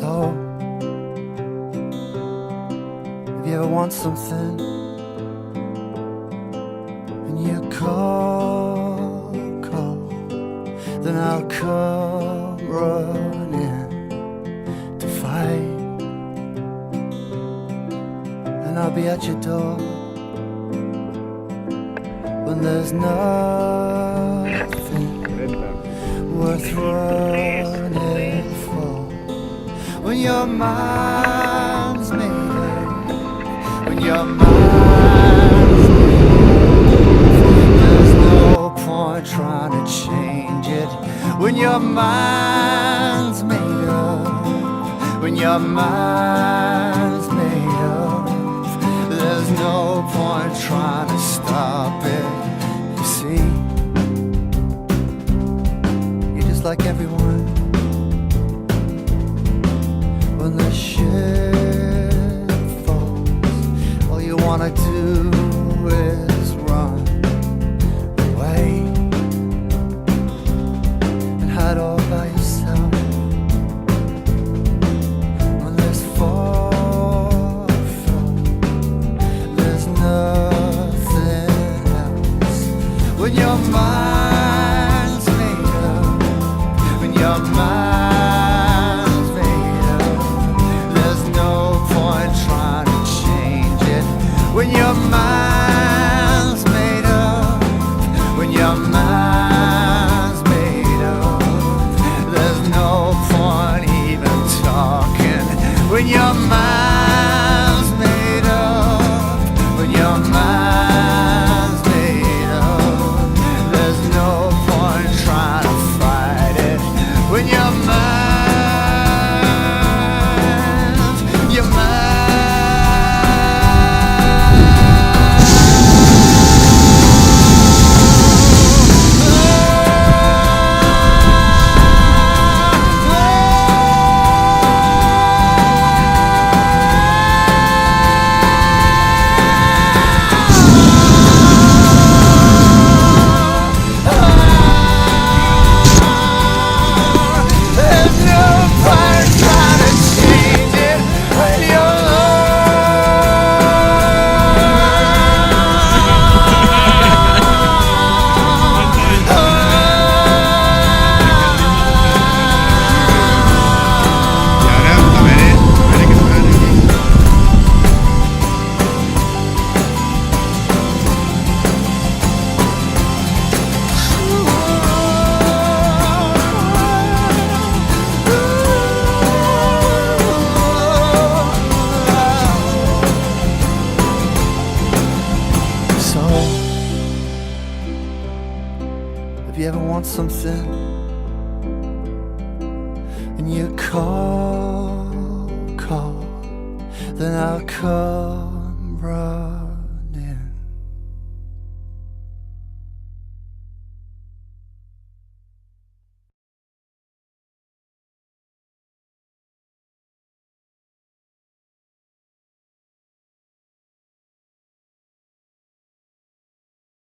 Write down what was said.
So, if you ever want something and you call, then I'll come running to fight, and I'll be at your door when there's nothing worth running for. When your mind's made up, when your mind's made up, there's no point trying to change it. When your mind's made up, when your mind's made up, there's no point trying to stop it. You see, you're just like everyone. When the shit falls, all you wanna do is run away and hide all by yourself. When there's fall from, there's nothing else. When your mind's made up, when your mind's made up, there's no point trying to change it. When your mind's made up, when your mind's made up, there's no point even talking. When your mind's made up, when your mind's made up, there's no point trying to fight it. When your mind's, your mind. There's no point trying to change it when you're So, if you ever want something and you call, then I'll come right.